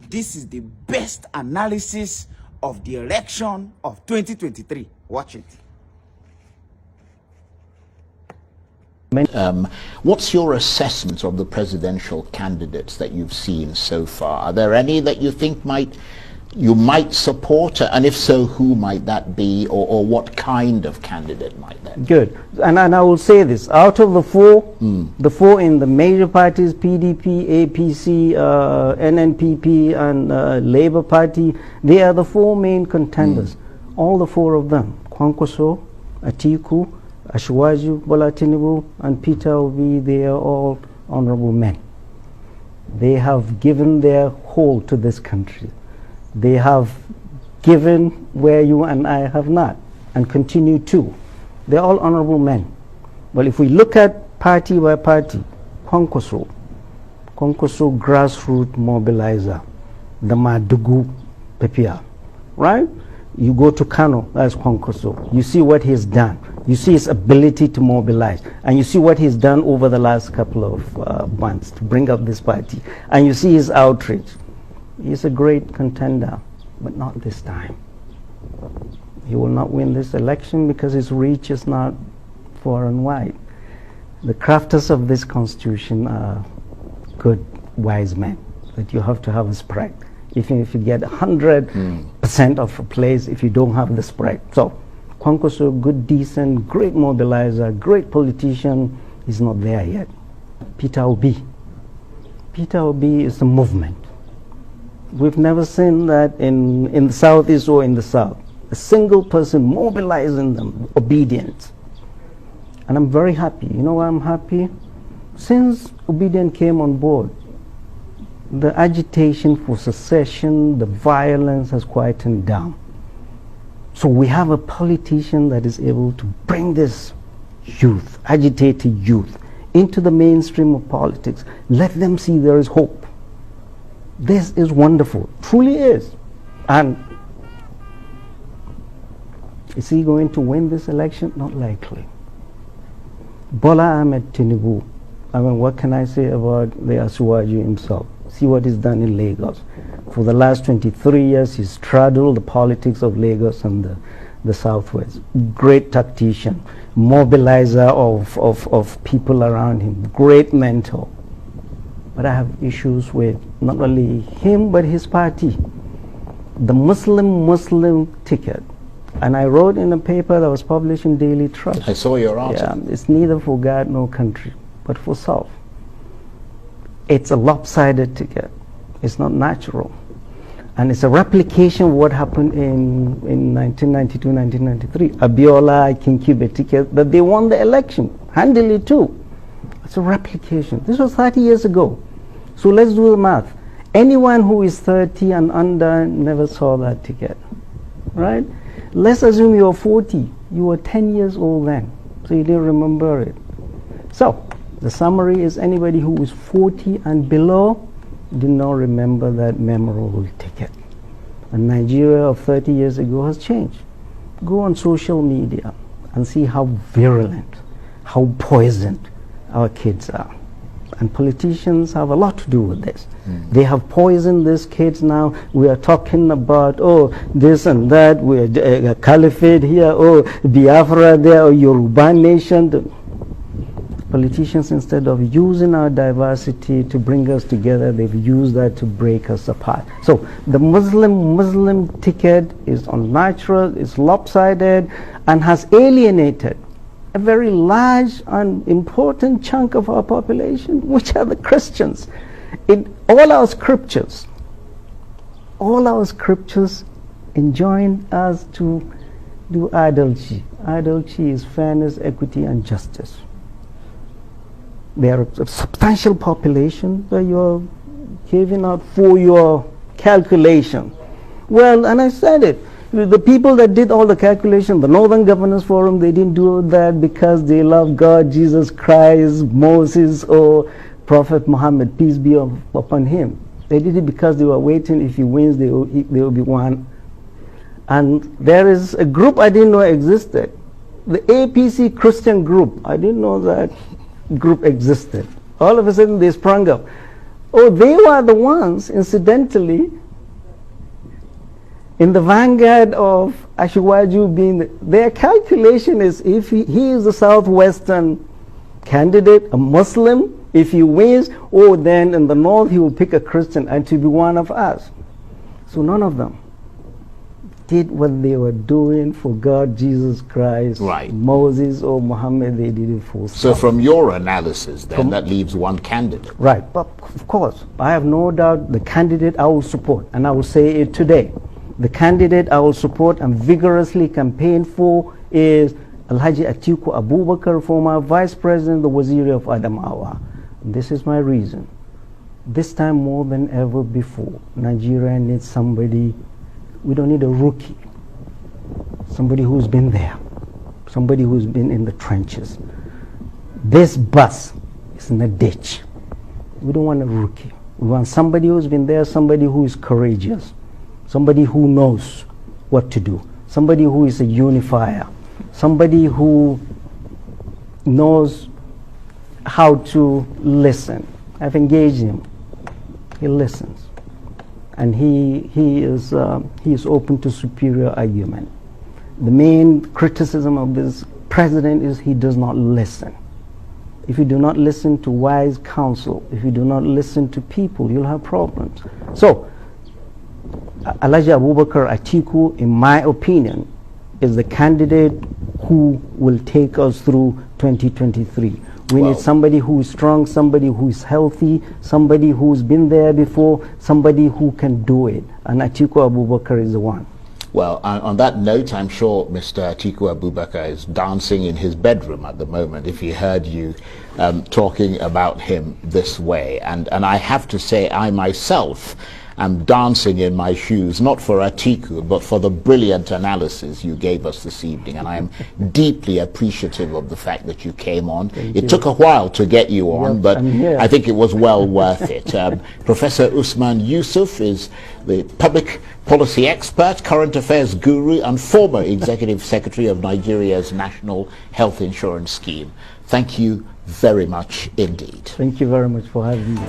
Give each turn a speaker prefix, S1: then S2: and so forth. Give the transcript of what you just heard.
S1: This is the best analysis of the election of 2023. Watch it.
S2: What's your assessment of the presidential candidates that you've seen so far? Are there any that you think you might support, and if so, who might that be, or what kind of candidate might that be?
S3: Good. And I will say this, out of the four in the major parties, PDP, APC, NNPP, and Labour Party, they are the four main contenders. All the four of them, Kwankwaso, Atiku, Asiwaju Bola Tinubu, and Peter Obi, they are all honorable men. They have given their whole to this country. They have given where you and I have not, and continue to. They're all honorable men. Well, if we look at party by party, Kwankwaso grassroots mobilizer, the Madugu Pepia, right? You go to Kano, that's Kwankwaso. You see what he's done. You see his ability to mobilize. And you see what he's done over the last couple of months to bring up this party. And you see his outreach. He's a great contender, but not this time. He will not win this election because his reach is not far and wide. The crafters of this constitution are good, wise men, that you have to have a spread. Even if you get 100% of a place, if you don't have the spread. So, Kwankwaso, good, decent, great mobilizer, great politician, is not there yet. Peter Obi. Peter Obi is a movement. We've never seen that in the southeast or in the south. A single person mobilizing them, obedience. And I'm very happy. You know why I'm happy? Since Obedient came on board, the agitation for secession, the violence has quietened down. So we have a politician that is able to bring this youth, agitated youth, into the mainstream of politics. Let them see there is hope. This is wonderful, truly is. And is he going to win this election? Not likely. Bola Ahmed Tinubu, I mean, what can I say about the Asiwaju himself? See what he's done in Lagos. For the last 23 years, he's straddled the politics of Lagos and the Southwest. Great tactician, mobilizer of people around him, great mentor. But I have issues with not only him, but his party. The Muslim ticket. And I wrote in a paper that was published in Daily Trust.
S2: I saw your article.
S3: Yeah, it's neither for God nor country, but for self. It's a lopsided ticket. It's not natural. And it's a replication of what happened in 1992, 1993. Abiola, Kinkibe ticket, that they won the election, handily too. It's a replication. This was 30 years ago. So let's do the math. Anyone who is 30 and under never saw that ticket, right? Let's assume you're 40. You were 10 years old then, so you didn't remember it. So the summary is anybody who is 40 and below did not remember that memorable ticket. And Nigeria of 30 years ago has changed. Go on social media and see how virulent, how poisoned our kids are. And politicians have a lot to do with this. They have poisoned these kids now. We are talking about, oh, this and that, we're a caliphate here, oh, Biafra there, or Yoruba nation. Politicians, instead of using our diversity to bring us together, they've used that to break us apart. So the Muslim ticket is unnatural, it's lopsided, and has alienated a very large and important chunk of our population, which are the Christians. In all our scriptures enjoin us to do adultery. Adultery is fairness, equity, and justice. There are a substantial population that you're giving out for your calculation. Well, and I said it. The people that did all the calculation, the Northern Governors Forum, they didn't do that because they love God, Jesus Christ, Moses, or Prophet Muhammad, peace be upon him. They did it because they were waiting, if he wins, they will be one. And there is a group I didn't know existed. The APC Christian group, I didn't know that group existed. All of a sudden they sprung up. Oh, they were the ones, incidentally, in the vanguard of Ashwaju being, their calculation is if he is a Southwestern candidate, a Muslim, if he wins, oh, then in the North he will pick a Christian and to be one of us. So none of them did what they were doing for God, Jesus Christ,
S2: right.
S3: Moses or Muhammad. They did it for
S2: So from your analysis, then, that leaves one candidate.
S3: Right, but of course, I have no doubt the candidate I will support, and I will say it today. The candidate I will support and vigorously campaign for is Alhaji Atiku Abubakar, former Vice President, the Waziri of Adamawa. This is my reason. This time more than ever before, Nigeria needs somebody. We don't need a rookie. Somebody who's been there. Somebody who's been in the trenches. This bus is in a ditch. We don't want a rookie. We want somebody who's been there, somebody who is courageous, somebody who knows what to do, somebody who is a unifier, somebody who knows how to listen. I've engaged him. He listens. And he is open to superior argument. The main criticism of this president is he does not listen. If you do not listen to wise counsel, if you do not listen to people, you'll have problems. So, Alhaji Abubakar Atiku, in my opinion, is the candidate who will take us through 2023. We need somebody who is strong, somebody who is healthy, somebody who's been there before, somebody who can do it. And Atiku Abubakar is the one.
S2: Well, on that note, I'm sure Mr. Atiku Abubakar is dancing in his bedroom at the moment if he heard you talking about him this way. And I have to say, I myself am dancing in my shoes, not for Atiku, but for the brilliant analysis you gave us this evening. And I am deeply appreciative of the fact that you came on. It took a while to get you on, but I think it was well worth it. Professor Usman Yusuf is the public policy expert, current affairs guru, and former executive secretary of Nigeria's National Health Insurance Scheme. Thank you very much indeed.
S3: Thank you very much for having me.